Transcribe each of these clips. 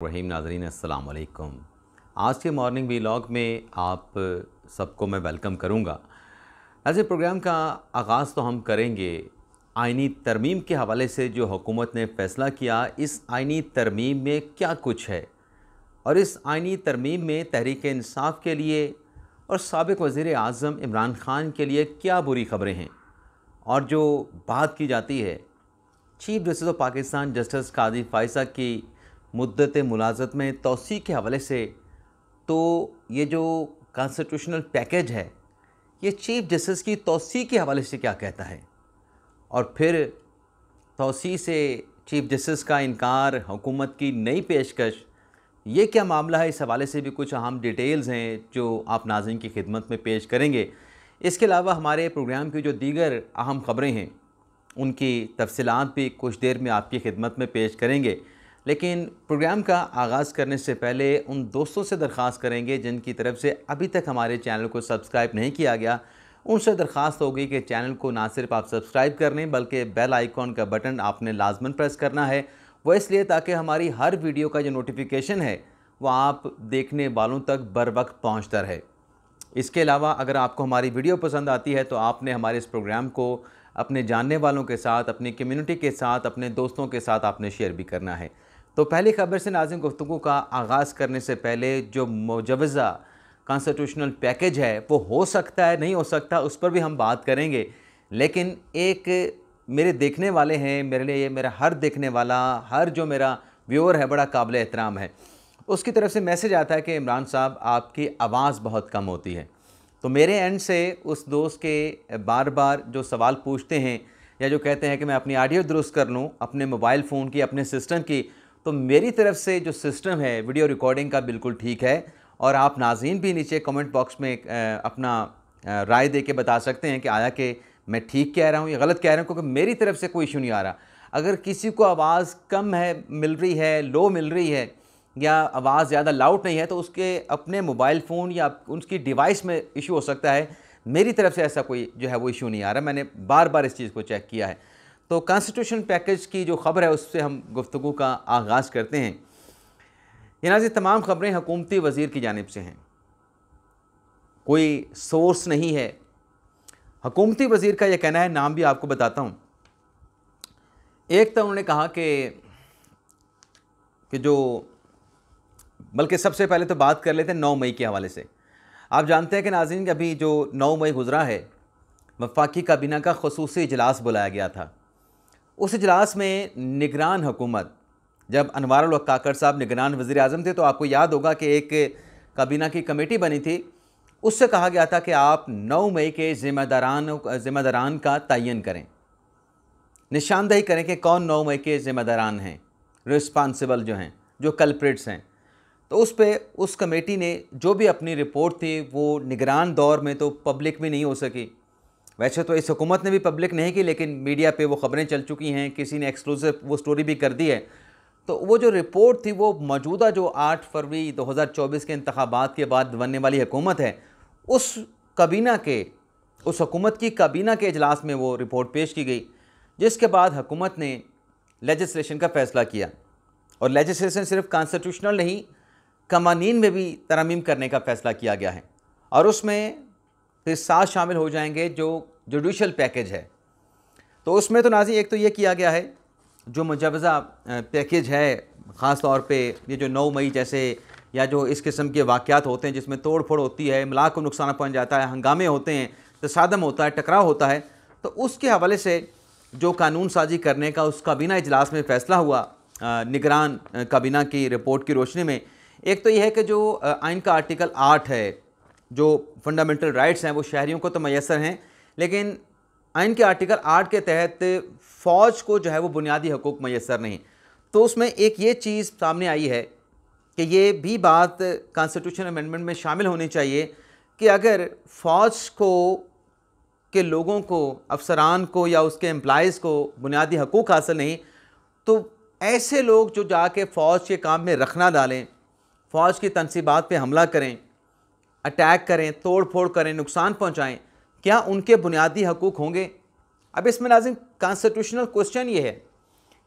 रहीम नाज़रीन अस्सलाम वालेकुम। आज के मॉर्निंग व्लॉग में आप सबको मैं वेलकम करूंगा। ऐसे प्रोग्राम का आगाज़ तो हम करेंगे आइनी तरमीम के हवाले से। जो हुकूमत ने फ़ैसला किया, इस आइनी तरमीम में क्या कुछ है और इस आइनी तरमीम में तहरीक इंसाफ के लिए और साबिक़ वज़ीर आज़म इमरान ख़ान के लिए क्या बुरी ख़बरें हैं। और जो बात की जाती है chief justice of Pakistan justice Qazi Faez Isa की मुद्दत मुलाज़त में तौसीक़ के हवाले से, तो ये जो कॉन्स्टिट्यूशनल पैकेज है ये चीफ जस्टिस की तौसीक़ के हवाले से क्या कहता है, और फिर तौसीक़ से चीफ जस्टिस का इनकार, हुकूमत की नई पेशकश, ये क्या मामला है। इस हवाले से भी कुछ अहम डिटेल्स हैं जो आप नाज़रीन की खिदमत में पेश करेंगे। इसके अलावा हमारे प्रोग्राम की जो दीगर अहम ख़बरें हैं उनकी तफसीलात भी कुछ देर में आपकी खिदमत में पेश करेंगे। लेकिन प्रोग्राम का आगाज़ करने से पहले उन दोस्तों से दरख्वास्त करेंगे जिनकी तरफ से अभी तक हमारे चैनल को सब्सक्राइब नहीं किया गया, उनसे दरख्वास्त होगी कि चैनल को ना सिर्फ आप सब्सक्राइब कर लें बल्कि बेल आइकॉन का बटन आपने लाजमन प्रेस करना है। वो इसलिए ताकि हमारी हर वीडियो का जो नोटिफिकेशन है वह आप देखने वालों तक बर वक्त पहुँचता रहे। इसके अलावा अगर आपको हमारी वीडियो पसंद आती है तो आपने हमारे इस प्रोग्राम को अपने जानने वालों के साथ, अपनी कम्युनिटी के साथ, अपने दोस्तों के साथ आपने शेयर भी करना है। तो पहली खबर से नाज़रीन गुफ्तगू का आगाज़ करने से पहले जो मुजवज़ा कॉन्स्टिट्यूशनल पैकेज है वो हो सकता है, नहीं हो सकता, उस पर भी हम बात करेंगे। लेकिन एक मेरे देखने वाले हैं, मेरे लिए मेरा हर देखने वाला, हर जो मेरा व्यूअर है बड़ा काबिल एहतराम है, उसकी तरफ से मैसेज आता है कि इमरान साहब आपकी आवाज़ बहुत कम होती है। तो मेरे एंड से उस दोस्त के बार बार जो सवाल पूछते हैं या जो कहते हैं कि मैं अपनी ऑडियो दुरुस्त कर लूँ अपने मोबाइल फ़ोन की, अपने सिस्टम की, तो मेरी तरफ से जो सिस्टम है वीडियो रिकॉर्डिंग का बिल्कुल ठीक है। और आप नाज़रीन भी नीचे कमेंट बॉक्स में अपना राय दे के बता सकते हैं कि आया कि मैं ठीक कह रहा हूँ या गलत कह रहा हूँ, क्योंकि मेरी तरफ से कोई इशू नहीं आ रहा। अगर किसी को आवाज़ कम है मिल रही है, लो मिल रही है या आवाज़ ज़्यादा लाउड नहीं है, तो उसके अपने मोबाइल फ़ोन या उसकी डिवाइस में इशू हो सकता है। मेरी तरफ से ऐसा कोई जो है वो इशू नहीं आ रहा, मैंने बार बार इस चीज़ को चेक किया है। तो कॉन्स्टिट्यूशन पैकेज की जो ख़बर है उससे हम गुफ्तगू का आगाज़ करते हैं। ये नाज़रीन तमाम ख़बरें हुकूमती वज़ीर की जानिब से हैं, कोई सोर्स नहीं है। हुकूमती वज़ीर का यह कहना है, नाम भी आपको बताता हूँ। एक तो उन्होंने कहा कि जो, बल्कि सबसे पहले तो बात कर लेते हैं 9 मई के हवाले से। आप जानते हैं कि नाज़रीन कि अभी जो 9 मई गुज़रा है वफाकी काबीना का ख़ुसूसी इजलास बुलाया गया था। उस इजलास में निगरान हुकूमत, जब अनवार उल हक काकड़ साहब निगरान वज़ीर आज़म थे तो आपको याद होगा कि एक काबीना की कमेटी बनी थी, उससे कहा गया था कि आप 9 मई के ज़िम्मेदारान का तयन करें, निशानदही करें कि कौन 9 मई के ज़िम्मेदारान हैं, रिस्पांसिबल जो हैं, जो कल्प्रिट्स हैं। तो उस पे उस कमेटी ने जो भी अपनी रिपोर्ट थी वो निगरान दौर में तो पब्लिक भी नहीं हो सकी। वैसे तो इस हुकूमत ने भी पब्लिक नहीं की, लेकिन मीडिया पे वो ख़बरें चल चुकी हैं, किसी ने एक्सक्लूसिव वो स्टोरी भी कर दी है। तो वो जो रिपोर्ट थी वो मौजूदा जो 8 फरवरी 2024 के इंतखाबात के बाद बनने वाली हुकूमत है, उस काबीना के, उस हुकूमत की काबीना के इजलास में वो रिपोर्ट पेश की गई, जिसके बाद हुकूमत ने लेजिस्लेशन का फ़ैसला किया। और लेजिस्लेशन सिर्फ कॉन्स्टिट्यूशनल नहीं, कवानीन में भी तरमीम करने का फ़ैसला किया गया है। और उसमें फिर 7 शामिल हो जाएंगे जो जुडिशल पैकेज है। तो उसमें तो नाज़रीन एक तो ये किया गया है जो मुजवज़ा पैकेज है, ख़ास तौर पे ये जो 9 मई जैसे या जो इस किस्म के वाक़यात होते हैं जिसमें तोड़ फोड़ होती है, इमलाक को नुकसान पहुँच जाता है, हंगामे होते हैं, तसादम होता है, टकराव होता है, तो उसके हवाले से जो कानून साजी करने का उस काबीना इजलास में फ़ैसला हुआ निगरान काबीना की रिपोर्ट की रोशनी में। एक तो यह है कि जो आइन का आर्टिकल 8 है, जो फंडामेंटल राइट्स हैं वो शहरियों को तो मैसर हैं, लेकिन आइन के आर्टिकल 8 के तहत फ़ौज को जो है वो बुनियादी हकूक़ मैसर नहीं। तो उसमें एक ये चीज़ सामने आई है कि ये भी बात कॉन्स्टिट्यूशन अमेंडमेंट में शामिल होनी चाहिए कि अगर फ़ौज को के लोगों को, अफसरान को या उसके एम्प्लॉइज़ को बुनियादी हकूक़ हासिल नहीं, तो ऐसे लोग जो जाके फ़ौज के काम में रखना डालें, फ़ौज की तनसीबात पे हमला करें, अटैक करें, तोड़ फोड़ करें, नुकसान पहुँचाएँ, क्या उनके बुनियादी हकूक़ होंगे? अब इसमें नाज़रीन कॉन्स्टिट्यूशनल क्वेश्चन ये है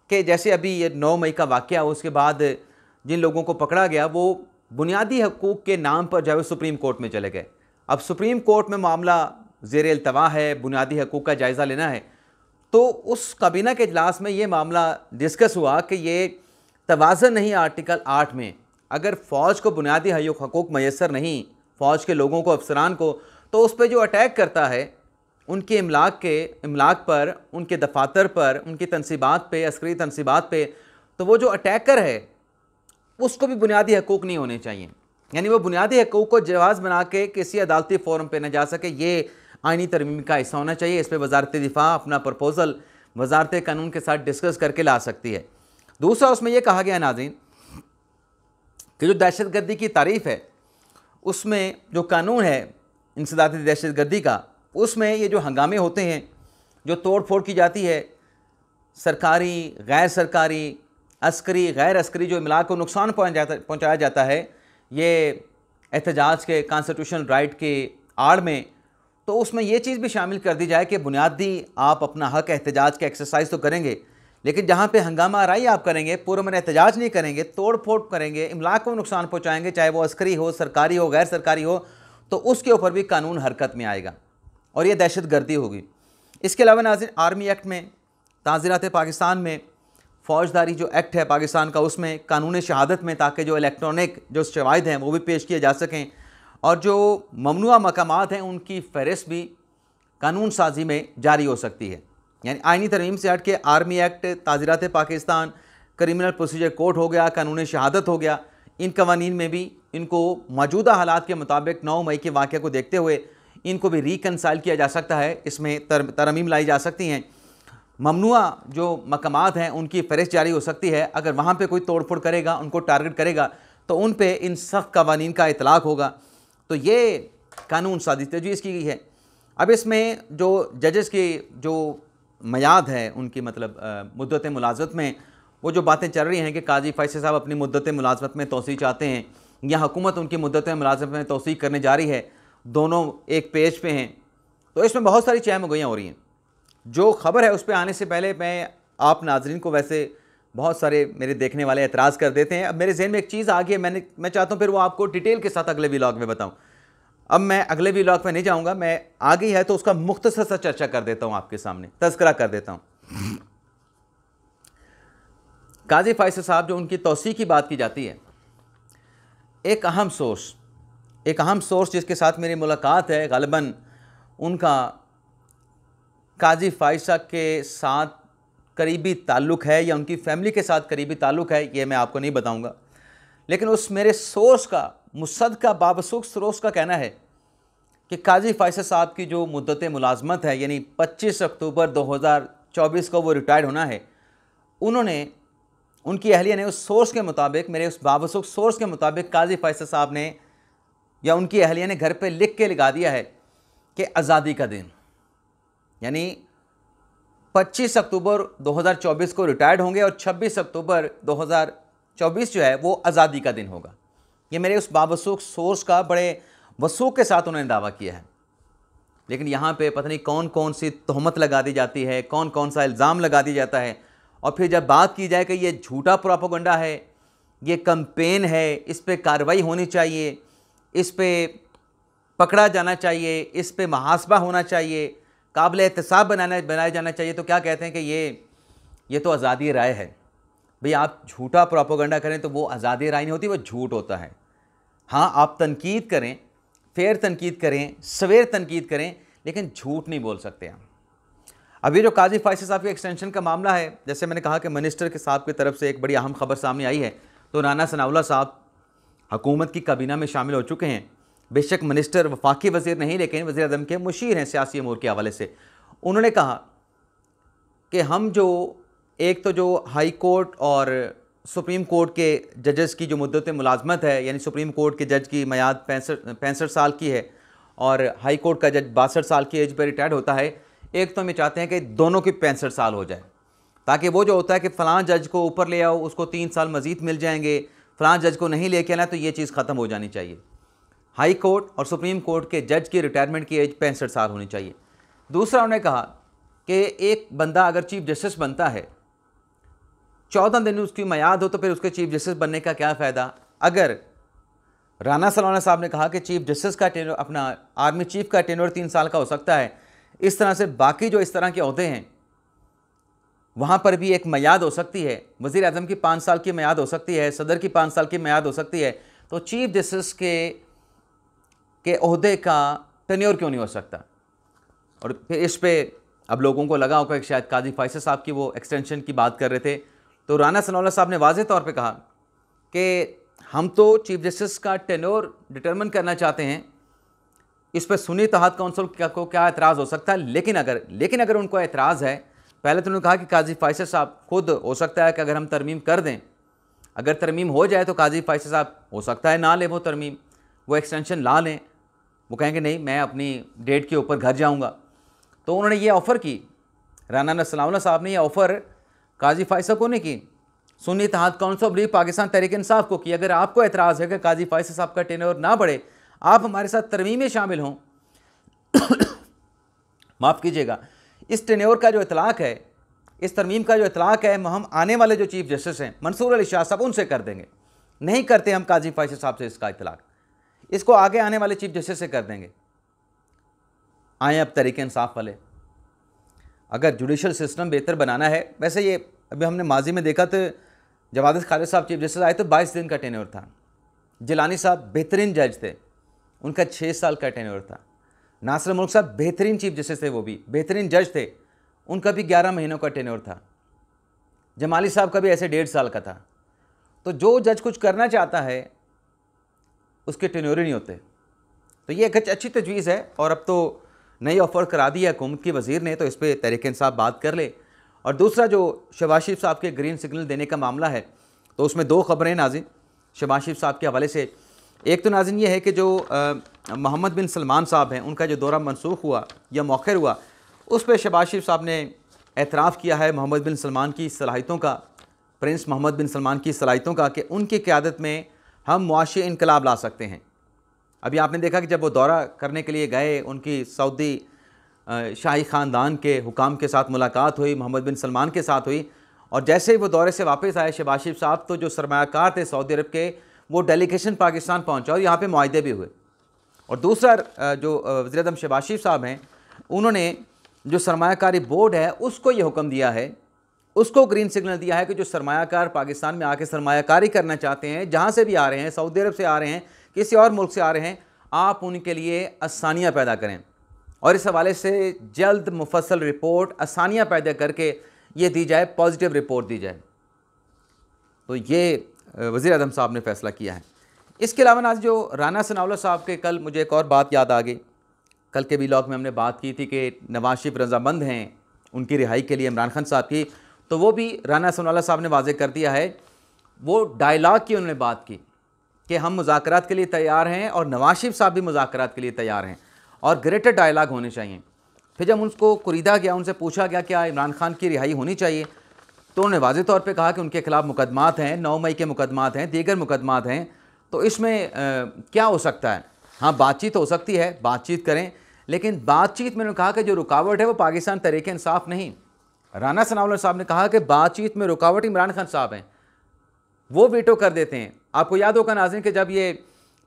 कि जैसे अभी ये 9 मई का वाक़या, उसके बाद जिन लोगों को पकड़ा गया वो बुनियादी हकूक़ के नाम पर जो है सुप्रीम कोर्ट में चले गए। अब सुप्रीम कोर्ट में मामला ज़ेर इल्तवा है, बुनियादी हकूक़ का जायज़ा लेना है, तो उस काबीना के इजलास में ये मामला डिस्कस हुआ कि ये तवाज़न नहीं आर्टिकल 8 में, अगर फ़ौज को बुनियादी हकूक़ मैसर नहीं, फ़ौज के लोगों को, अफसरान को, तो उस पर जो अटैक करता है उनके इमलाक पर, उनके दफातर पर, उनकी तनसीबात पे, अस्करी तनसीबात पे, तो वो जो अटैकर है उसको भी बुनियादी हकूक़ नहीं होने चाहिए। यानी वो बुनियादी हकूक़ को जवाज़ बना के किसी अदालती फ़ोरम पे न जा सके, ये आइनी तरमीम का हिस्सा होना चाहिए। इस पर वजारत दिफा अपना प्रपोज़ल वजारत कानून के साथ डिस्कस करके ला सकती है। दूसरा, उसमें यह कहा गया नाज़रीन कि जो दहशतगर्दी की तारीफ़ है उसमें जो कानून है इंसदादी दहशतगर्दी का, उसमें ये जो हंगामे होते हैं, जो तोड़ फोड़ की जाती है, सरकारी, गैर सरकारी, अस्करी, गैर अस्करी, जो इमलाक को नुकसान पहुँचाया जाता है, ये एहतजाज के कॉन्स्टिट्यूशनल राइट के आड़ में, तो उसमें ये चीज़ भी शामिल कर दी जाए कि बुनियादी आप अपना हक एहतजाज का एक्सरसाइज तो करेंगे, लेकिन जहाँ पे हंगामा आराई आप करेंगे, पुरअमन एहतजाज नहीं करेंगे, तोड़ फोड़ करेंगे, इमलाक को नुकसान पहुँचाएंगे, चाहे वो अस्करी हो, सरकारी हो, गैर सरकारी हो, तो उसके ऊपर भी कानून हरकत में आएगा और ये दहशतगर्दी होगी। इसके अलावा नाज़रीन, आर्मी एक्ट में, ताज़ीरात पाकिस्तान में, फ़ौजदारी जो एक्ट है पाकिस्तान का, उसमें कानून शहादत में, ताकि जो इलेक्ट्रॉनिक जो शवाहिद हैं वो भी पेश किए जा सकें और जो ममनुआ मकामात हैं उनकी फ़हरिस्त भी कानून साजी में जारी हो सकती है। यानी आइनी तरमीम से हट के आर्मी एक्ट, ताज़ीरात पाकिस्तान, क्रिमिनल प्रोसीजर कोड हो गया, कानून शहादत हो गया, इन कवानीन में भी इनको मौजूदा हालात के मुताबिक 9 मई के वाक़े को देखते हुए इनको भी रिकनसाइल किया जा सकता है, इसमें तरमीम लाई जा सकती हैं। ममनुआ जो मकामात हैं उनकी फ़हरिस्त जारी हो सकती है, अगर वहाँ पे कोई तोड़ फोड़ करेगा, उनको टारगेट करेगा, तो उन पे इन सख्त कवानीन का इतलाक़ होगा। तो ये कानून साजी तजवीज़ की गई है। अब इसमें जो जजेस की जो मयाद है, उनकी मतलब मुद्दत मुलाज़मत में वो जो बातें चल रही हैं कि काजी फैसल साहब अपनी मुद्दत मुलाज़मत में तोसी चाहते हैं या हुकूमत उनकी मुद्दत मुलाज़मत में तोसी करने जा रही है, दोनों एक पेज पे हैं, तो इसमें बहुत सारी चहम गोइयाँ हो रही हैं। जो ख़बर है उस पर आने से पहले मैं आप नाजरीन को, वैसे बहुत सारे मेरे देखने वाले एतराज़ कर देते हैं, अब मेरे जहन में एक चीज़ आ गई है, मैं चाहता हूँ फिर वो आपको डिटेल के साथ अगले व्लॉग में बताऊँ। अब मैं अगले व्लॉग में नहीं जाऊँगा, मैं आ गई है तो उसका मुख्तसर सा चर्चा कर देता हूँ, आपके सामने तज़किरा कर देता हूँ। काजी फैसल साहब, जो उनकी तौसीक़ की बात की जाती है, एक अहम सोर्स जिसके साथ मेरी मुलाकात है, ग़ालिबन उनका काजी फैसल के साथ करीबी ताल्लुक़ है या उनकी फ़ैमिली के साथ करीबी ताल्लुक़ है, ये मैं आपको नहीं बताऊंगा, लेकिन उस मेरे सोर्स का, मुसद्दक़ बावसूख सोर्स का कहना है कि काजी फैसल साहब की जो मुद्दत मुलाज़मत है, यानी 25 अक्टूबर 2024 को वो रिटायर्ड होना है, उन्होंने, उनकी अहलिया ने उस सोर्स के मुताबिक, मेरे उस बावसूख सोर्स के मुताबिक, काजी फैसल साहब ने या उनकी अहलिया ने घर पे लिख के लगा दिया है कि आज़ादी का दिन, यानी 25 अक्टूबर 2024 को रिटायर्ड होंगे और 26 अक्टूबर 2024 जो है वो आज़ादी का दिन होगा। ये मेरे उस बावसूख सोर्स का बड़े वसूख के साथ उन्होंने दावा किया है। लेकिन यहाँ पे पता नहीं कौन कौन सी तहमत लगा दी जाती है, कौन कौन सा इल्ज़ाम लगा दिया जाता है, और फिर जब बात की जाए कि ये झूठा प्रोपेगेंडा है, ये कैंपेन है, इस पर कार्रवाई होनी चाहिए, इस पर पकड़ा जाना चाहिए, इस पर मुहासबा होना चाहिए, काबिल एहतसाब बनाया जाना चाहिए, तो क्या कहते हैं कि ये तो आज़ादी राय है। भाई, आप झूठा प्रोपेगेंडा करें तो वो आज़ादी राय नहीं होती, वो झूठ होता है। हाँ, आप तनकीद करें, फेर तनकीद करें, सवेर तनकीद करें, लेकिन झूठ नहीं बोल सकते आप। अभी जो काजी फैसल साहब के एक्सटेंशन का मामला है, जैसे मैंने कहा कि मिनिस्टर के साहब की तरफ से एक बड़ी अहम खबर सामने आई है, तो राना सनाउल्लाह साहब हुकूमत की काबीना में शामिल हो चुके हैं। बेशक मिनिस्टर वफाकी वज़ीर नहीं, लेकिन वज़ीर आज़म के मुशीर हैं सियासी अमूर के हवाले से। उन्होंने कहा कि हम जो एक तो जो हाई कोर्ट और सुप्रीम कोर्ट के जजेस की जो मुद्दत मुलाजमत है, यानी सुप्रीम कोर्ट के जज की मयाद 65 साल की है और हाई कोर्ट का जज 62 साल की एज पर रिटायर्ड होता है। एक तो हम चाहते हैं कि दोनों की 65 साल हो जाए, ताकि वो जो होता है कि फ़लाँ जज को ऊपर ले आओ उसको 3 साल मज़ीद मिल जाएंगे, फ़लाँ जज को नहीं लेके आना, तो ये चीज़ ख़त्म हो जानी चाहिए। हाई कोर्ट और सुप्रीम कोर्ट के जज की रिटायरमेंट की एज 65 साल होनी चाहिए। दूसरा, उन्होंने कहा कि एक बंदा अगर चीफ जस्टिस बनता है 14 दिन उसकी मियाद हो तो फिर उसके चीफ जस्टिस बनने का क्या फ़ायदा। अगर राना सलाना साहब ने कहा कि चीफ जस्टिस का टेन्योर, अपना आर्मी चीफ का टेन्योर 3 साल का हो सकता है, इस तरह से बाकी जो इस तरह के ओहदे हैं वहाँ पर भी एक मियाद हो सकती है। वज़ीर आज़म की 5 साल की मियाद हो सकती है, सदर की 5 साल की मियाद हो सकती है, तो चीफ जस्टिस के ओहदे का टेन्योर क्यों नहीं हो सकता। और फिर इस पे अब लोगों को लगा होगा कि शायद काजी फैसल साहब की वो एक्सटेंशन की बात कर रहे थे, तो राना सनाउल्लाह साहब ने वाज़ेह तौर पे कहा कि हम तो चीफ जस्टिस का टेन्योर डिटरमिन करना चाहते हैं, इस पर सुन्नी इत्तेहाद काउंसिल को क्या एतराज़ हो सकता है। लेकिन अगर उनको एतराज़ है, पहले तो उन्होंने कहा कि काजी फैसल साहब खुद हो सकता है कि अगर हम तरमीम कर दें, अगर तरमीम हो जाए तो काजी फैसल साहब हो सकता है ना लें वो तरमीम, वो एक्सटेंशन ला लें, वो कहेंगे नहीं मैं अपनी डेट के ऊपर घर जाऊँगा। तो उन्होंने ये ऑफ़र की, राना सनाउल्लाह साहब ने ये ऑफ़र काजी फैसल को नहीं की, Sunni Ittehad council of league Pakistan Tehreek Insaf को की। अगर आपको एतराज़ है कि काजी फैसल साहब का टेन्योर ना बढ़े, आप हमारे साथ तरमीम में शामिल हों माफ़ कीजिएगा, इस टेन्योर का जो इतलाक़ है, इस तरमीम का जो इतलाक़ है, हम आने वाले जो चीफ जस्टिस हैं मंसूर अली शाह साहब, उनसे कर देंगे। नहीं करते हम काजी फैसल साहब से इसका इतलाक़, इसको आगे आने वाले चीफ जस्टिस से कर देंगे। आए अब तहरीक इंसाफ वाले, अगर जुडिशल सिस्टम बेहतर बनाना है, वैसे ये अभी हमने माजी में देखा तो जवाद खालिद साहब चीफ जस्टिस आए तो 22 दिन का टेन्योर था। जिलानी साहब बेहतरीन जज थे, उनका 6 साल का टेन्योर था। नासिर मुल्क साहब बेहतरीन चीफ जस्टिस थे, वो भी बेहतरीन जज थे, उनका भी 11 महीनों का टेन्योर था। जमाली साहब का भी ऐसे 1.5 साल का था। तो जो जज कुछ करना चाहता है उसके टेन्योर ही नहीं होते। तो ये एक अच्छी तजवीज़ है, और अब तो नई ऑफ़र करा दी है हुकूमत की वज़ीर ने, तो इस पर तहरीक इंसाफ बात कर ले। और दूसरा जो शहबाज शरीफ साहब के ग्रीन सिग्नल देने का मामला है, तो उसमें 2 ख़बरें नाज़रीन शहबाज शरीफ साहब के हवाले से। एक तो नाज़रीन ये है कि जो मोहम्मद बिन सलमान साहब हैं, उनका जो दौरा मनसूख हुआ या मौखर हुआ, उस पर शहबाज शरीफ साहब ने एतराफ़ किया है मोहम्मद बिन सलमान की सलाहियतों का, प्रिंस मोहम्मद बिन सलमान की सलाहियतों का, कि उनकी क़यादत में हम मुआशी इनकलाब ला सकते हैं। अभी आपने देखा कि जब वो दौरा करने के लिए गए, उनकी सऊदी शाही ख़ानदान के हुकाम के साथ मुलाकात हुई, मोहम्मद बिन सलमान के साथ हुई, और जैसे ही वो दौरे से वापस आए शहबाज शरीफ साहब, तो जो सरमायाकार थे सऊदी अरब के, वो डेलीगेशन पाकिस्तान पहुंचा और यहाँ पे मुआहदे भी हुए। और दूसरा जो वज़ीर-ए-आज़म शहबाज शरीफ साहब हैं, उन्होंने जो सरमायाकारी बोर्ड है उसको ये हुक्म दिया है, उसको ग्रीन सिग्नल दिया है कि जो सरमायाकार पाकिस्तान में आके सरमायाकारी करना चाहते हैं, जहाँ से भी आ रहे हैं, सऊदी अरब से आ रहे हैं, किसी और मुल्क से आ रहे हैं, आप उनके लिए आसानियाँ पैदा करें, और इस हवाले से जल्द मुफस्सल रिपोर्ट आसानियाँ पैदा करके ये दी जाए, पॉजिटिव रिपोर्ट दी जाए। तो ये वज़ीर आज़म साहब ने फ़ैसला किया है। इसके अलावा आज जो राना सनाउल्लाह साहब के, कल मुझे एक और बात याद आ गई, कल के व्लॉग में हमने बात की थी कि नवाज शरीफ रज़ामंद हैं उनकी रिहाई के लिए इमरान खान साहब की, तो वो भी राना सनाउल्लाह साहब ने वाज़ेह कर दिया है। वो डायलॉग की उन्होंने बात की कि हम मुज़ाकरात के लिए तैयार हैं, और नवाज शरीफ साहब भी मुज़ाकरात के लिए तैयार हैं, और ग्रेटर डायलॉग होने चाहिए। फिर जब उनको कुरीदा गया, उनसे पूछा गया क्या इमरान खान की रिहाई होनी चाहिए, तो उन्होंने वाज़ेह तौर पे कहा कि उनके खिलाफ़ मुकदमात हैं, 9 मई के मुकदमात हैं, दीगर मुकदमात हैं, तो इसमें क्या हो सकता है। हाँ, बातचीत हो सकती है, बातचीत करें, लेकिन बातचीत में उन्होंने कहा कि जो रुकावट है वो पाकिस्तान तहरीक इंसाफ नहीं। राना सनाउल्लाह साहब ने कहा कि बातचीत में रुकावट इमरान खान साहब हैं, वो वीटो कर देते हैं। आपको याद होगा नाज़रीन कि जब ये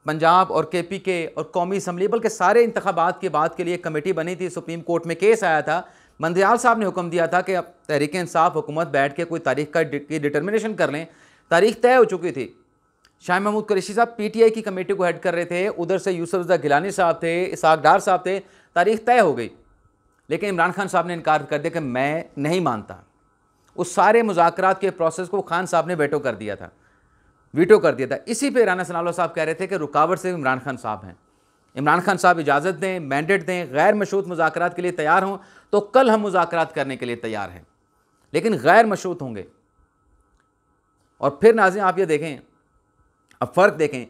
पंजाब और KP के और कौमी असम्बली बल्कि सारे इंतखाबात के बाद के लिए कमेटी बनी थी, सुप्रीम कोर्ट में केस आया था, मंदियाल साहब ने हुक्म दिया था कि अब तहरीक इंसाफ हुकूमत बैठ के कोई तारीख की डिटर्मिनेशन कर लें। तारीख तय हो चुकी थी। शाह महमूद कुरैशी साहब PTI की कमेटी को हेड कर रहे थे, उधर से यूसुफ रज़ा गिलानी साहब थे, इसाक डार साहब थे, तारीख तय हो गई, लेकिन इमरान खान साहब ने इनकार कर दिया कि मैं नहीं मानता। उस सारे मुज़ाकरात के प्रोसेस को खान साहब ने वीटो कर दिया था। इसी पे राना सनाउल्लाह साहब कह रहे थे कि रुकावट से इमरान खान साहब हैं। इमरान खान साहब इजाज़त दें, मैंडेट दें, गैर मशरूत मुज़ाकरात के लिए तैयार हों, तो कल हम मुज़ाकरात करने के लिए तैयार हैं, लेकिन गैर मशरूत होंगे। और फिर नाज़रीन आप ये देखें, अब फ़र्क देखें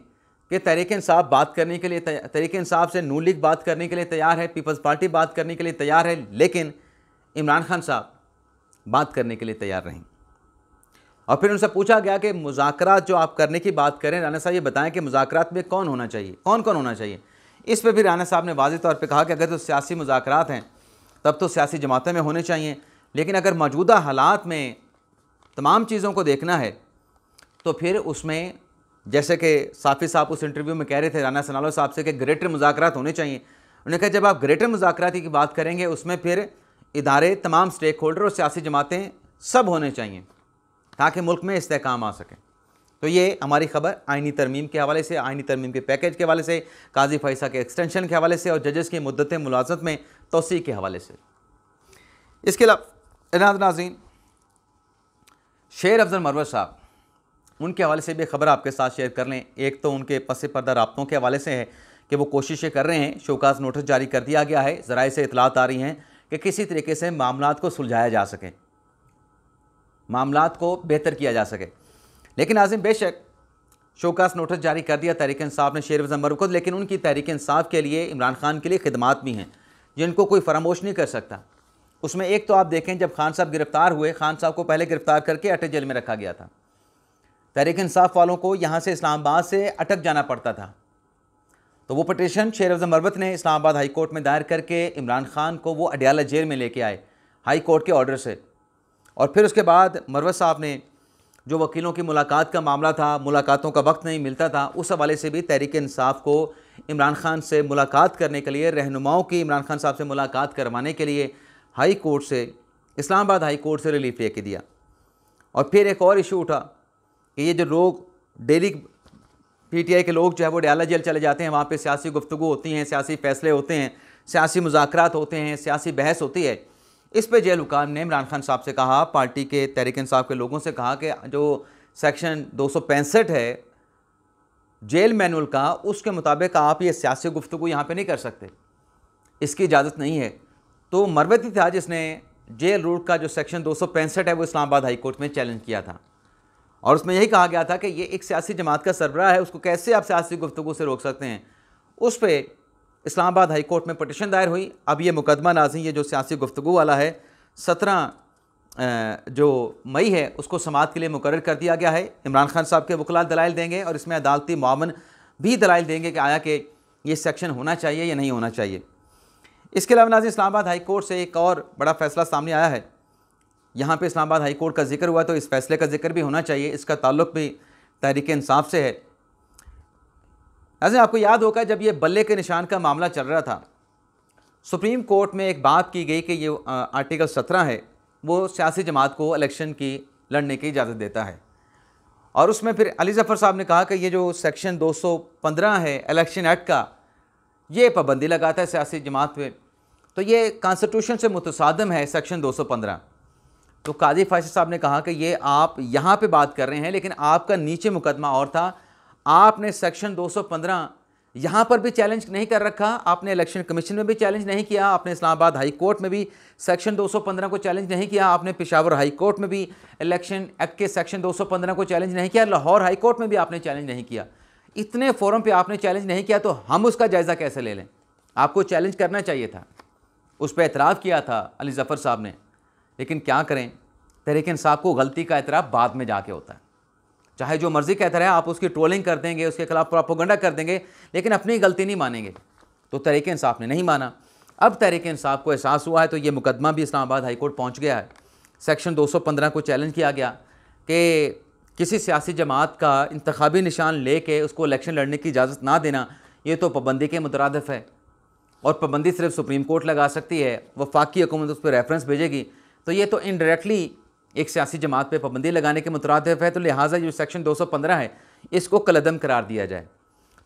कि तहरीक इंसाफ बात करने के लिए, तहरीक इंसाफ से नून लीग बात करने के लिए तैयार है, पीपल्स पार्टी बात करने के लिए तैयार है, लेकिन इमरान खान साहब बात करने के लिए तैयार नहीं। और फिर उनसे पूछा गया कि मुज़ाकरात जो आप करने की बात करें, राना साहब ये बताएं कि मुज़ाकरात में कौन होना चाहिए, कौन कौन होना चाहिए। इस पर भी राना साहब ने वाज़ेह तौर पे कहा कि अगर तो सियासी मुज़ाकरात हैं तब तो सियासी जमातें में होने चाहिए, लेकिन अगर मौजूदा हालात में तमाम चीज़ों को देखना है, तो फिर उसमें जैसे कि साफ़ी साहब उस इंटरव्यू में कह रहे थे राना सनालो साहब से कि ग्रेटर मुज़ाकरात होने चाहिए। उन्होंने कहा जब आप ग्रेटर मुज़ाकरात की बात करेंगे उसमें फिर इदारे, तमाम स्टेक होल्डर और सियासी जमातें सब होने चाहिए ताकि मुल्क में इस्तेहकाम आ सके। तो ये हमारी खबर आइनी तरमीम के हवाले से, आइनी तरमीम के पैकेज के हवाले से, काजी फैसा के एक्सटेंशन के हवाले से और जजेस की मुद्दत मुलाज़मत में तोसी के हवाले से। इसके अलावा नाज़रीन, शेर अफजल मरवत साहब, उनके हवाले से भी खबर आपके साथ शेयर कर लें। एक तो उनके पस पर्दा राब्तों के हवाले से है कि वो कोशिशें कर रहे हैं, शोकाज़ नोटिस जारी कर दिया गया है, ज़राए से इतलात आ रही हैं कि किसी तरीके से मामलात को सुलझाया जा सके, मामलात को बेहतर किया जा सके। लेकिन नाज़रीन, बेशक शोकाज़ नोटिस जारी कर दिया तहरीक इंसाफ ने शेर अफजल मरवत को, लेकिन उनकी तहरीक इंसाफ के लिए इमरान खान के लिए खिदमात भी हैं जिनको कोई फरामोश नहीं कर सकता। उसमें एक तो आप देखें, जब खान साहब गिरफ़्तार हुए, खान साहब को पहले गिरफ़्तार करके अटक जेल में रखा गया था। तहरीक इंसाफ वालों को यहाँ से इस्लामाबाद से अटक जाना पड़ता था, तो वो पटिशन शेर अफजल मरवत ने इस्लामाबाद हाई कोर्ट में दायर करके इमरान खान को वो अडयाला जेल में लेके आए हाई कोर्ट के ऑर्डर से। और फिर उसके बाद मरवत साहब ने जो वकीलों की मुलाकात का मामला था, मुलाकातों का वक्त नहीं मिलता था, उस हवाले से भी तहरीक इंसाफ को इमरान खान से मुलाकात करने के लिए, रहनुमाओं की इमरान खान साहब से मुलाकात करवाने के लिए हाई कोर्ट से, इस्लामाबाद हाई कोर्ट से रिलीफ लेके दिया। और फिर एक और इशू उठा कि ये जो लोग डेली PTI के लोग जो है वो अडयाला जेल चले जाते हैं, वहाँ पे सियासी गुफ्तगू होती हैं, सियासी फ़ैसले होते हैं, सियासी मुज़ाकरात होते हैं, सियासी बहस होती है। इस पे जेल हुकाम ने इमरान खान साहब से कहा, पार्टी के तहरीक इंसाफ के लोगों से कहा कि जो सेक्शन 265 है जेल मैनुअल का, उसके मुताबिक आप ये सियासी गुफ्तगू यहाँ पे नहीं कर सकते, इसकी इजाज़त नहीं है। तो मरवत ही था जिसने जेल रूल का जो सेक्शन 265 है वो इस्लामाबाद हाई कोर्ट में चैलेंज किया था, और उसमें यही कहा गया था कि ये एक सियासी जमात का सरबराह है, उसको कैसे आप सियासी गुफ्तगू से रोक सकते हैं। उस पर इस्लामाबाद हाई कोर्ट में पटिशन दायर हुई। अब ये मुकदमा नाज़रीन, ये जो सियासी गुफ्तगू वाला है, 17 जो मई है उसको समाअत के लिए मुकर्रर कर दिया गया है। इमरान खान साहब के वकला दलाइल देंगे और इसमें अदालती मुआवन भी दलाइल देंगे कि आया कि ये सेक्शन होना चाहिए या नहीं होना चाहिए। इसके अलावा नाज़रीन, इस्लामाबाद हाई कोर्ट से एक और बड़ा फ़ैसला सामने आया है। यहाँ पे इस्लामाबाद हाई कोर्ट का जिक्र हुआ, तो इस फैसले का जिक्र भी होना चाहिए, इसका ताल्लुक़ भी तहरीक इंसाफ से है। ऐसे आपको याद होगा जब ये बल्ले के निशान का मामला चल रहा था, सुप्रीम कोर्ट में एक बात की गई कि ये आर्टिकल 17 है वो सियासी जमात को इलेक्शन की लड़ने की इजाज़त देता है, और उसमें फिर अली ज़फ़र साहब ने कहा कि ये जो सेक्शन 215 है इलेक्शन एक्ट का, ये पाबंदी लगाता है सियासी जमात पे, तो ये कॉन्स्टिट्यूशन से मुतसादम है सेक्शन 215। तो काजी फैसल साहब ने कहा कि ये आप यहाँ पे बात कर रहे हैं, लेकिन आपका नीचे मुकदमा और था, आपने सेक्शन 215 यहाँ पर भी चैलेंज नहीं कर रखा, आपने इलेक्शन कमीशन में भी चैलेंज नहीं किया, आपने इस्लामाबाद हाई कोर्ट में भी सेक्शन 215 को चैलेंज नहीं किया, आपने पेशावर हाई कोर्ट में भी इलेक्शन एक्ट के सेक्शन 215 को चैलेंज नहीं किया, लाहौर हाई कोर्ट में भी आपने चैलेंज नहीं किया। इतने फोरम पे आपने चैलेंज नहीं किया, तो हम उसका जायज़ा कैसे ले लें? आपको चैलेंज करना चाहिए था। उस पर एतराफ़ किया था अली ज़फ़र साहब ने, लेकिन क्या करें, तहरीक इंसाफ को गलती का एतराफ़ बाद में जाके होता है। चाहे जो मर्ज़ी कहता रहे, आप उसकी ट्रोलिंग कर देंगे, उसके खिलाफ प्रोपेगेंडा कर देंगे, लेकिन अपनी गलती नहीं मानेंगे। तो तहरीक इंसाफ ने नहीं माना। अब तहरीक इंसाफ को एहसास हुआ है, तो ये मुकदमा भी इस्लामाबाद हाई कोर्ट पहुँच गया है। सेक्शन 215 को चैलेंज किया गया कि किसी सियासी जमात का इंतखाबी निशान लेके उसको इलेक्शन लड़ने की इजाज़त ना देना, ये तो पाबंदी के मुतरादिफ है, और पाबंदी सिर्फ सुप्रीम कोर्ट लगा सकती है, वफाकी हुकूमत उस पर रेफरेंस भेजेगी, तो ये तो इनडायरेक्टली एक सियासी जमात पे पाबंदी लगाने के मुतरादिफ है। तो लिहाजा जो सेक्शन 215 है इसको कलअदम करार दिया जाए।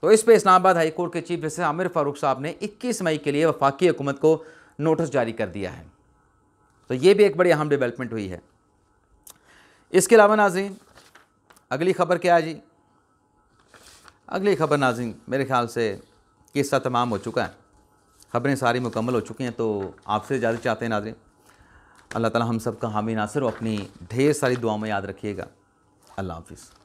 तो इस पे इस्लामाबाद हाई कोर्ट के चीफ जस्टिस आमिर फ़ारूक साहब ने 21 मई के लिए वफाकी हुकूमत को नोटिस जारी कर दिया है। तो ये भी एक बड़ी अहम डेवलपमेंट हुई है। इसके अलावा नाज़रीन, अगली ख़बर क्या है जी? अगली ख़बर नाज़रीन, मेरे ख्याल से किस्सा तमाम हो चुका है, ख़बरें सारी मुकम्मल हो चुकी हैं, तो आपसे इजाज़त चाहते हैं नाज़रीन। अल्लाह ताला हम सब का हामी नासिर, अपनी ढेर सारी दुआओं में याद रखिएगा। अल्लाह हाफ़िज़।